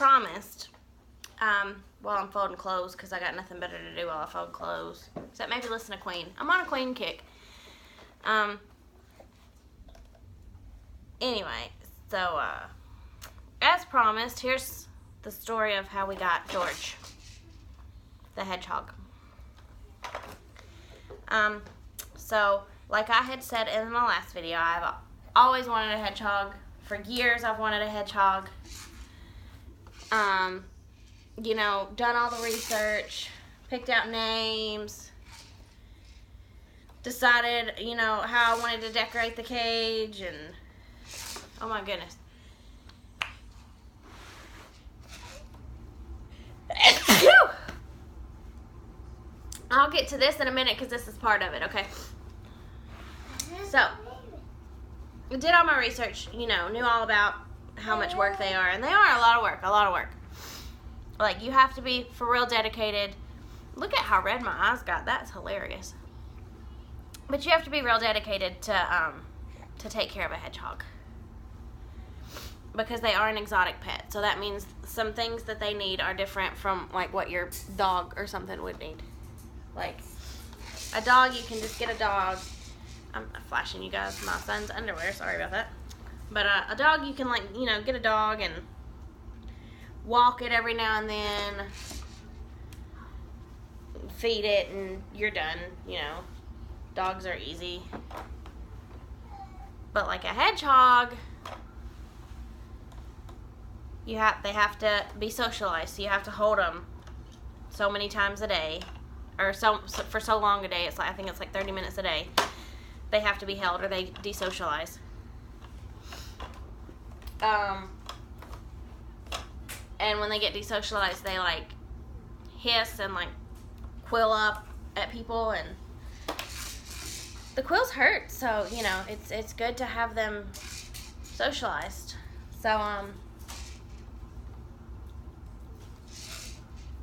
promised, while I'm folding clothes, because I got nothing better to do while I fold clothes, except maybe listen to Queen. I'm on a Queen kick. Anyway, so, as promised, here's the story of how we got George, the hedgehog. So, like I had said in the last video, I've always wanted a hedgehog. For years, I've wanted a hedgehog. You know, done all the research, picked out names, decided, you know, how I wanted to decorate the cage, and oh my goodness. I'll get to this in a minute because this is part of it, okay? So, I did all my research, you know, knew all about how much work they are, and they are a lot of work. Like, you have to be for real dedicated. Look at how red my eyes got. That's hilarious. But you have to be real dedicated to take care of a hedgehog, because they are an exotic pet. So that means some things that they need are different from like what your dog or something would need. Like a dog, you can just get a dog. I'm flashing you guys my son's underwear. Sorry about that. But a dog, you can, like, you know, get a dog and walk it every now and then, feed it, and you're done. You know, dogs are easy. But like a hedgehog, they have to be socialized. So you have to hold them so many times a day, or for so long a day. It's like, I think it's like 30 minutes a day. They have to be held, or they desocialize. And when they get desocialized, they like hiss and like quill up at people, and the quills hurt. So, you know, it's good to have them socialized. So,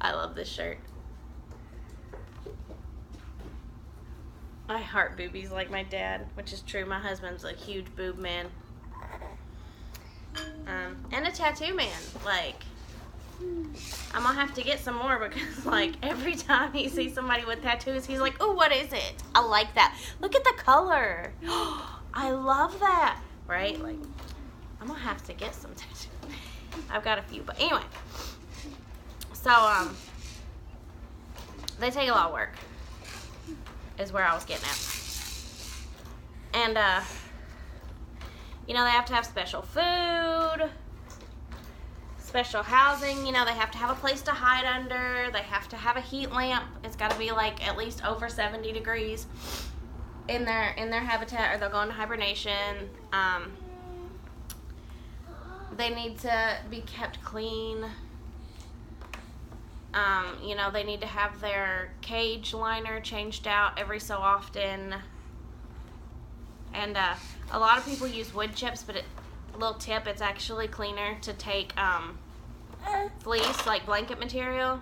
I love this shirt. I heart boobies like my dad, which is true. My husband's a huge boob man. And a tattoo man. Like, I'm gonna have to get some more, because like every time he sees somebody with tattoos, he's like, "Oh, what is it? I like that. Look at the color. I love that." Right? Like, I'm gonna have to get some tattoos. I've got a few, but anyway. So they take a lot of work, is where I was getting at. And you know, they have to have special food, special housing. You know, they have to have a place to hide under. They have to have a heat lamp. It's got to be like at least over 70 degrees in their habitat, or they'll go into hibernation. They need to be kept clean. You know, they need to have their cage liner changed out every so often. And a lot of people use wood chips, but little tip, it's actually cleaner to take fleece, like blanket material,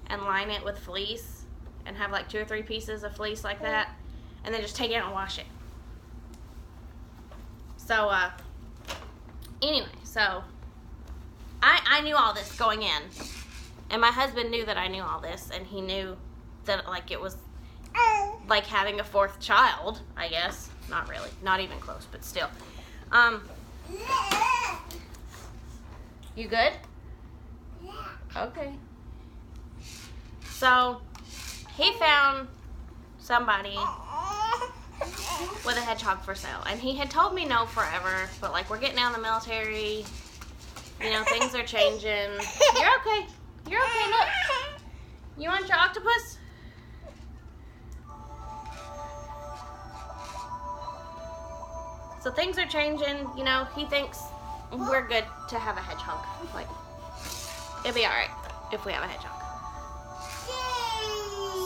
and line it with fleece, and have like 2 or 3 pieces of fleece like that, and then just take it out and wash it. So anyway, so I knew all this going in, and my husband knew that I knew all this, and he knew that, like, it was like having a 4th child, I guess. Not really, not even close, but still. You good? Yeah. Okay. So, he found somebody with a hedgehog for sale, and he had told me no forever, but like, we're getting out of the military, you know, things are changing. You're okay. You're okay, look. You want your octopus? So things are changing, you know, he thinks we're good to have a hedgehog. Like, it'll be alright if we have a hedgehog.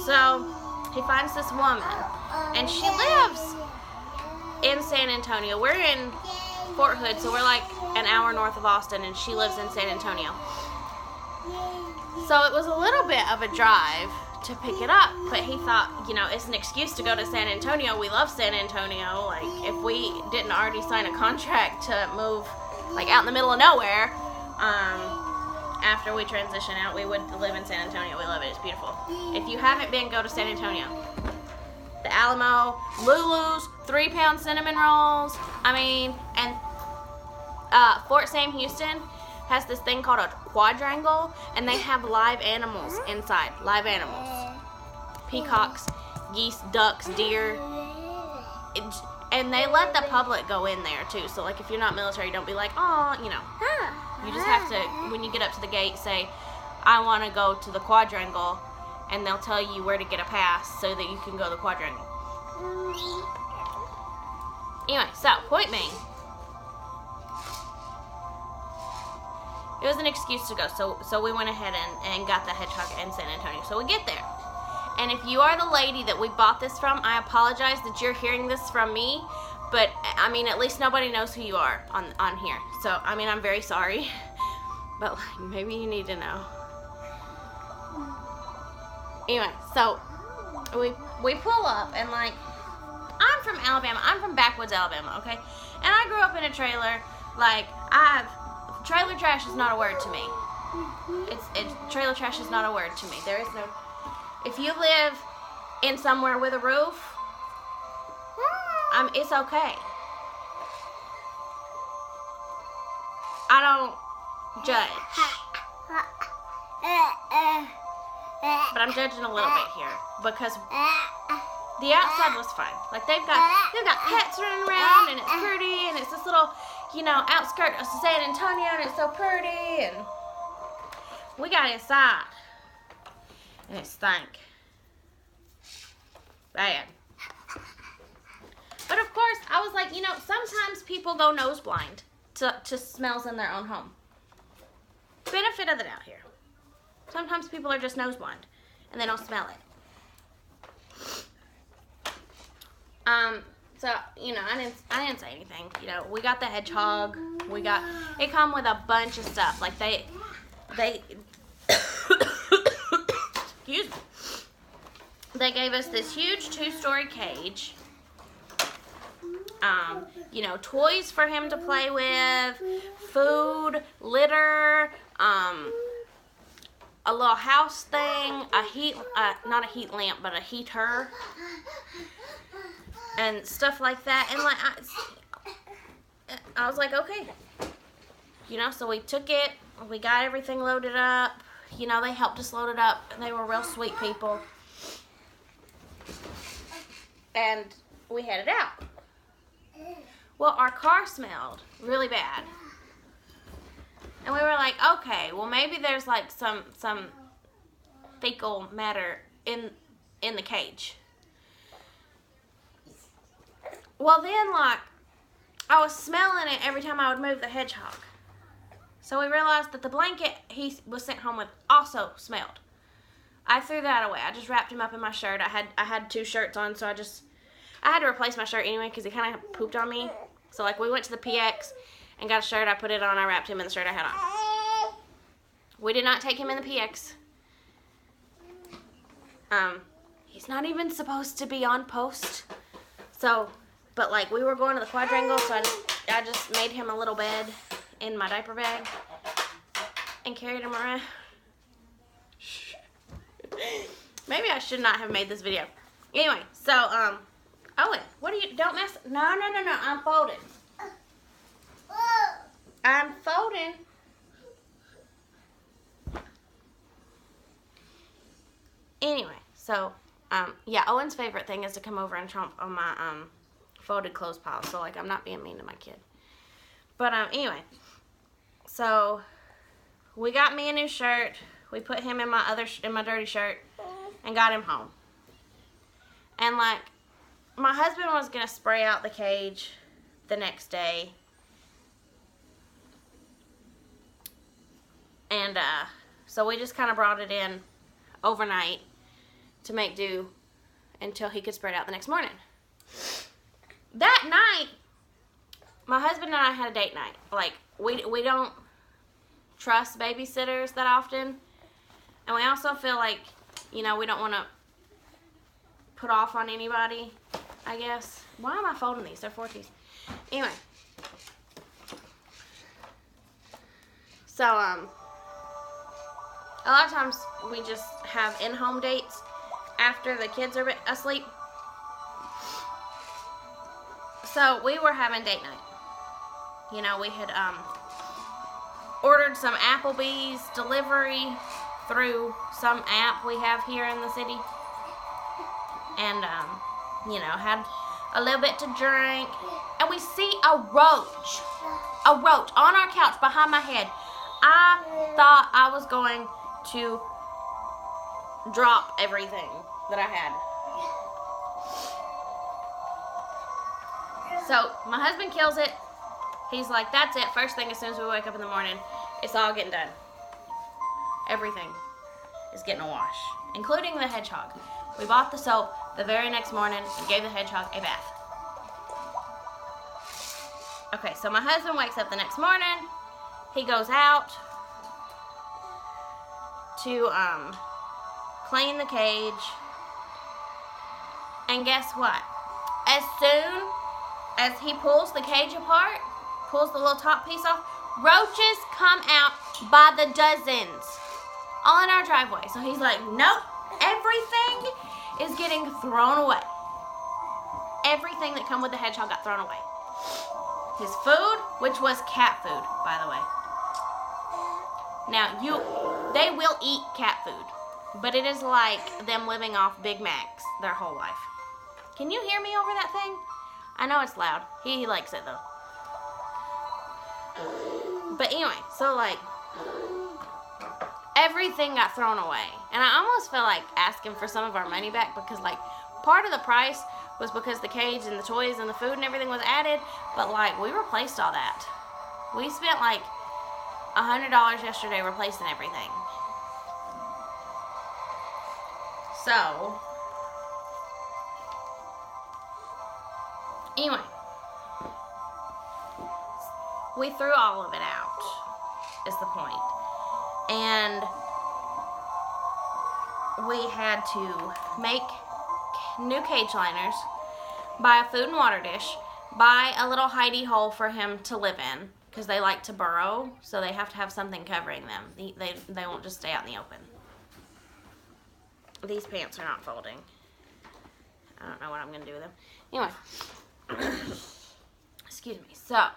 So, he finds this woman, and she lives in San Antonio. We're in Fort Hood, so we're like an hour north of Austin, and she lives in San Antonio. So it was a little bit of a drive to pick it up, but he thought, you know, it's an excuse to go to San Antonio. We love San Antonio. Like, if we didn't already sign a contract to move, like, out in the middle of nowhere, after we transition out, we would live in San Antonio. We love it. It's beautiful. If you haven't been, go to San Antonio. The Alamo, Lulu's, 3-pound cinnamon rolls. I mean, and Fort Sam Houston has this thing called a quadrangle, and they have live animals inside. Live animals. Peacocks, geese, ducks, deer. And they let the public go in there, too. So, like, if you're not military, don't be like, oh, you know. You just have to, when you get up to the gate, say, I want to go to the quadrangle, and they'll tell you where to get a pass so that you can go to the quadrangle. Anyway, so, point being, it was an excuse to go, so we went ahead and got the hedgehog in San Antonio. So we get there. And if you are the lady that we bought this from, I apologize that you're hearing this from me. But, I mean, at least nobody knows who you are on here. So, I mean, I'm very sorry. But, like, maybe you need to know. Anyway, so, we pull up and, like, I'm from Alabama. I'm from backwoods Alabama, okay? And I grew up in a trailer. Like, trailer trash is not a word to me. Trailer trash is not a word to me. There is no... If you live in somewhere with a roof, it's okay. I don't judge. But I'm judging a little bit here because the outside was fine. Like they've got pets running around and it's pretty and it's this little, outskirt of San Antonio and it's so pretty, and we got inside and it stank. Bad. But of course, I was like, sometimes people go nose blind to smells in their own home. Benefit of the doubt here. Sometimes people are just nose blind and they don't smell it. So, I didn't say anything. We got the hedgehog. It come with a bunch of stuff. Like they excuse me. They gave us this huge 2-story cage. Toys for him to play with, food, litter, a little house thing, not a heat lamp, but a heater, and stuff like that. And like, I was like, okay, so we took it, we got everything loaded up. They helped us load it up, and they were real sweet people. And we headed out. Well, our car smelled really bad. And we were like, okay, well maybe there's like some fecal matter in the cage. Well then, like, I was smelling it every time I would move the hedgehog. So we realized that the blanket he was sent home with also smelled. I threw that away. I just wrapped him up in my shirt. I had 2 shirts on, so I had to replace my shirt anyway because he kind of pooped on me. So, like, we went to the PX and got a shirt. I put it on. I wrapped him in the shirt I had on. We did not take him in the PX. He's not even supposed to be on post. So, but, like, we were going to the quadrangle, so I just made him a little bed in my diaper bag and carried him around. Maybe I should not have made this video. Anyway, so, Owen, don't mess, no, I'm folding. I'm folding. Anyway, so, yeah, Owen's favorite thing is to come over and chomp on my, folded clothes pile, so, like, I'm not being mean to my kid. But, anyway, so, we got me a new shirt. We put him in my dirty shirt and got him home. And, like, my husband was going to spray out the cage the next day. And, so we just kind of brought it in overnight to make do until he could spray it out the next morning. That night, my husband and I had a date night. Like, we don't trust babysitters that often. And we also feel like, we don't want to put off on anybody, I guess. Why am I folding these? They're 14s. Anyway. So, a lot of times we just have in-home dates after the kids are asleep. So we were having date night. You know, we had ordered some Applebee's delivery through some app we have here in the city. And, you know, had a little bit to drink. And we see a roach on our couch behind my head. I thought I was going to drop everything that I had. So my husband kills it. He's like, that's it. First thing as soon as we wake up in the morning, it's all getting done. Everything is getting a wash, including the hedgehog. We bought the soap the very next morning and gave the hedgehog a bath. Okay, so my husband wakes up the next morning. He goes out to clean the cage. And guess what? As soon as he pulls the cage apart, pulls the little top piece off, roaches come out by the dozens all in our driveway. So he's like, nope, everything is getting thrown away. Everything that come with the hedgehog got thrown away. His food, which was cat food, by the way. Now, they will eat cat food, but it is like them living off Big Macs their whole life. Can you hear me over that thing? I know it's loud. He likes it, though. But anyway, so, like, everything got thrown away. And I almost feel like asking for some of our money back because, like, part of the price was because the cage and the toys and the food and everything was added. But, like, we replaced all that. We spent, like, $100 yesterday replacing everything. So, anyway, we threw all of it out, is the point. And we had to make new cage liners, buy a food and water dish, buy a little hidey hole for him to live in, because they like to burrow, so they have to have something covering them. They won't just stay out in the open. These pants are not folding. I don't know what I'm going to do with them. Anyway. Excuse me. So.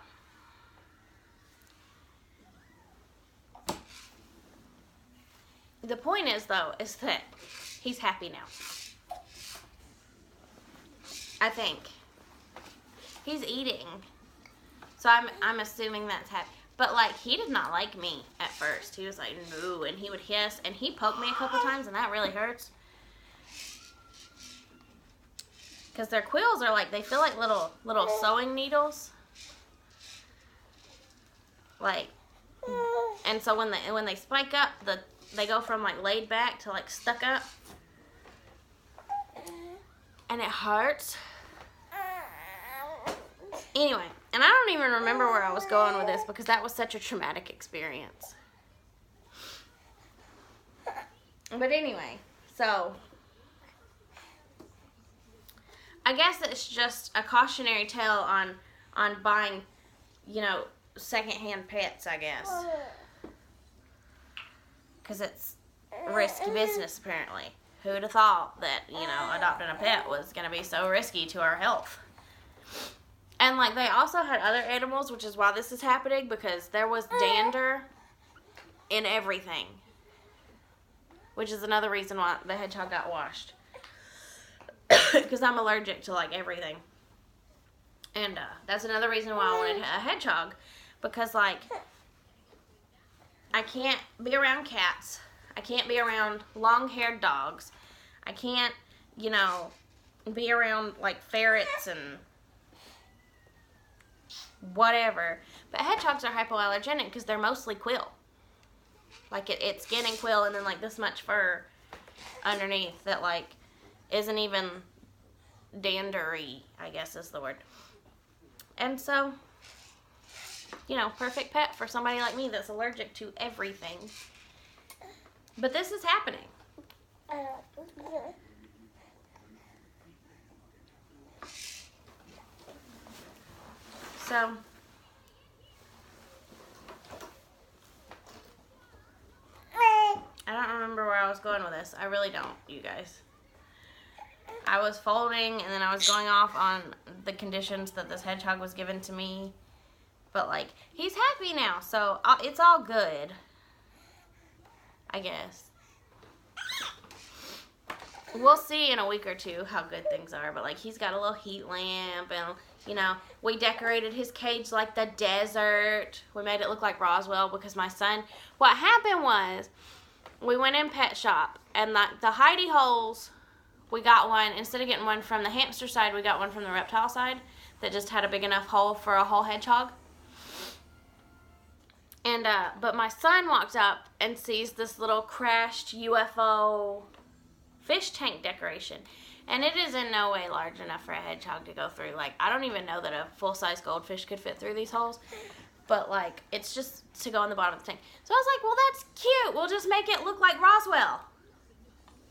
The point is, though, is that he's happy now. I think. He's eating. So I'm assuming that's happy. But, like, he did not like me at first. He was like, no, and he would hiss. And he poked me a couple times, and that really hurts. Because their quills are like, they feel like little sewing needles. Like, and so when they spike up, they go from, like, laid back to, like, stuck up. And it hurts. Anyway, and I don't even remember where I was going with this because that was such a traumatic experience. But anyway, so I guess it's just a cautionary tale on buying, you know, secondhand pets, I guess. Because it's risky business, apparently. Who'd have thought that, you know, adopting a pet was going to be so risky to our health? And, like, they also had other animals, which is why this is happening, because there was dander in everything. Which is another reason why the hedgehog got washed. Because I'm allergic to, like, everything. And that's another reason why I wanted a hedgehog. Because, like, I can't be around cats. I can't be around long-haired dogs. I can't, you know, be around, like, ferrets and whatever. But hedgehogs are hypoallergenic because they're mostly quill. Like, it's skin and quill and then, like, this much fur underneath that, like, isn't even dandery, I guess is the word. And so, you know, perfect pet for somebody like me that's allergic to everything. But this is happening. So, I don't was going with this. I really don't, you guys. I was folding, and then I was going off on the conditions that this hedgehog was given to me. But, like, he's happy now, so it's all good, I guess. We'll see in a week or two how good things are. But, like, he's got a little heat lamp, and, you know, we decorated his cage like the desert. We made it look like Roswell because my son, what happened was, we went in Pet Shop, and the hidey holes, we got one, instead of getting one from the hamster side, we got one from the reptile side that just had a big enough hole for a whole hedgehog. And, but my son walked up and sees this little crashed UFO fish tank decoration. And it is in no way large enough for a hedgehog to go through. Like, I don't even know that a full-size goldfish could fit through these holes. But, like, it's just to go in the bottom of the tank. So I was like, well, that's cute. We'll just make it look like Roswell.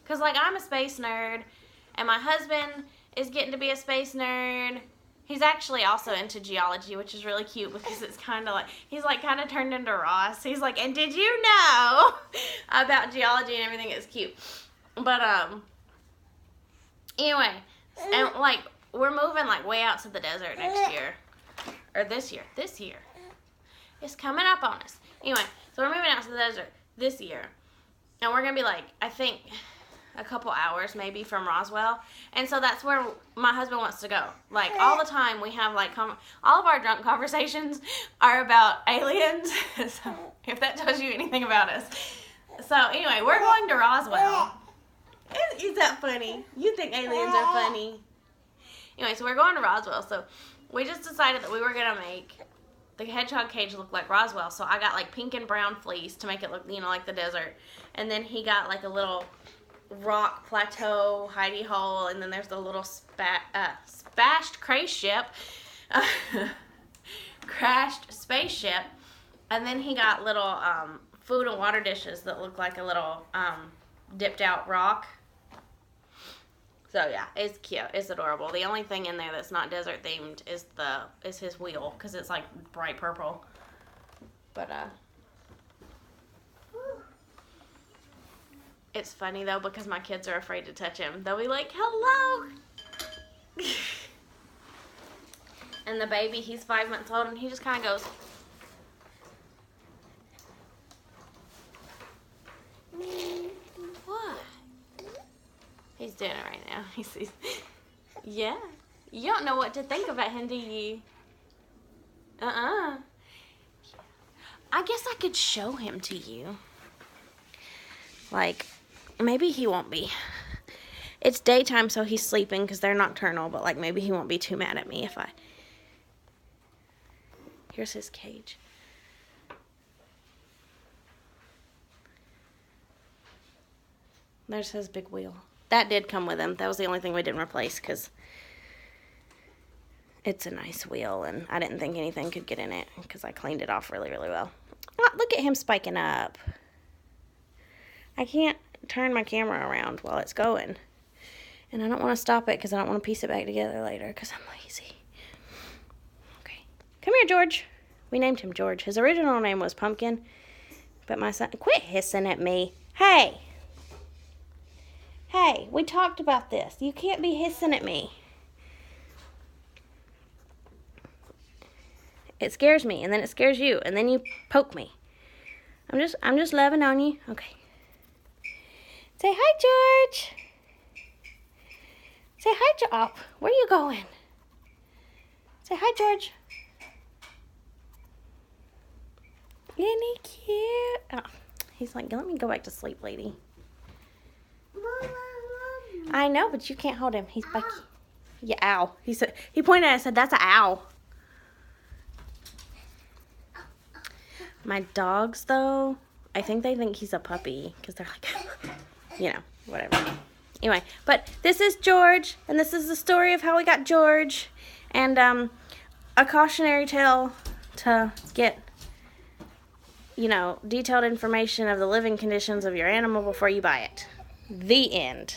Because, like, I'm a space nerd. And my husband is getting to be a space nerd. He's actually also into geology, which is really cute because it's kind of like, he's like kind of turned into Ross. He's like, and did you know about geology and everything? It's cute. But, anyway, and like, we're moving like way out to the desert next year. Or this year. This year. It's coming up on us. Anyway, so we're moving out to the desert this year. And we're going to be like, I think, a couple hours maybe from Roswell. And so that's where my husband wants to go. Like, all the time we have, like, all of our drunk conversations are about aliens. So, if that tells you anything about us. So, anyway, we're going to Roswell. Is that funny? You think aliens are funny. Anyway, so we're going to Roswell. So, we just decided that we were going to make the hedgehog cage look like Roswell. So, I got, like, pink and brown fleece to make it look, you know, like the desert. And then he got, like, a little rock plateau hidey hole, and then there's the little spashed crash ship, crashed spaceship, and then he got little food and water dishes that look like a little dipped out rock. So yeah, it's cute, it's adorable. The only thing in there that's not desert themed is his wheel, because it's like bright purple. But it's funny, though, because my kids are afraid to touch him. They'll be like, hello! And the baby, he's 5 months old, and he just kind of goes. What? He's doing it right now. He sees. Yeah. You don't know what to think about him, do you? I guess I could show him to you. Like, maybe he won't be. It's daytime, so he's sleeping because they're nocturnal, but, like, maybe he won't be too mad at me if I... Here's his cage. There's his big wheel. That did come with him. That was the only thing we didn't replace because it's a nice wheel, and I didn't think anything could get in it because I cleaned it off really, really well. Oh, look at him spiking up. I can't turn my camera around while it's going. And I don't want to stop it because I don't want to piece it back together later because I'm lazy. Okay. Come here, George. We named him George. His original name was Pumpkin. But my son... Quit hissing at me. Hey. Hey, we talked about this. You can't be hissing at me. It scares me, and then it scares you, and then you poke me. I'm just loving on you. Okay. Say hi, George. Say hi, George. Oh, where are you going? Say hi, George. Isn't he cute? Oh, he's like, let me go back to sleep, lady. I know, but you can't hold him. He's spiky. Yeah, ow. He pointed at it and said, that's an ow. My dogs, though, I think they think he's a puppy because they're like, you know, whatever. Anyway, but this is George, and this is the story of how we got George, and a cautionary tale to get, you know, detailed information of the living conditions of your animal before you buy it. The end.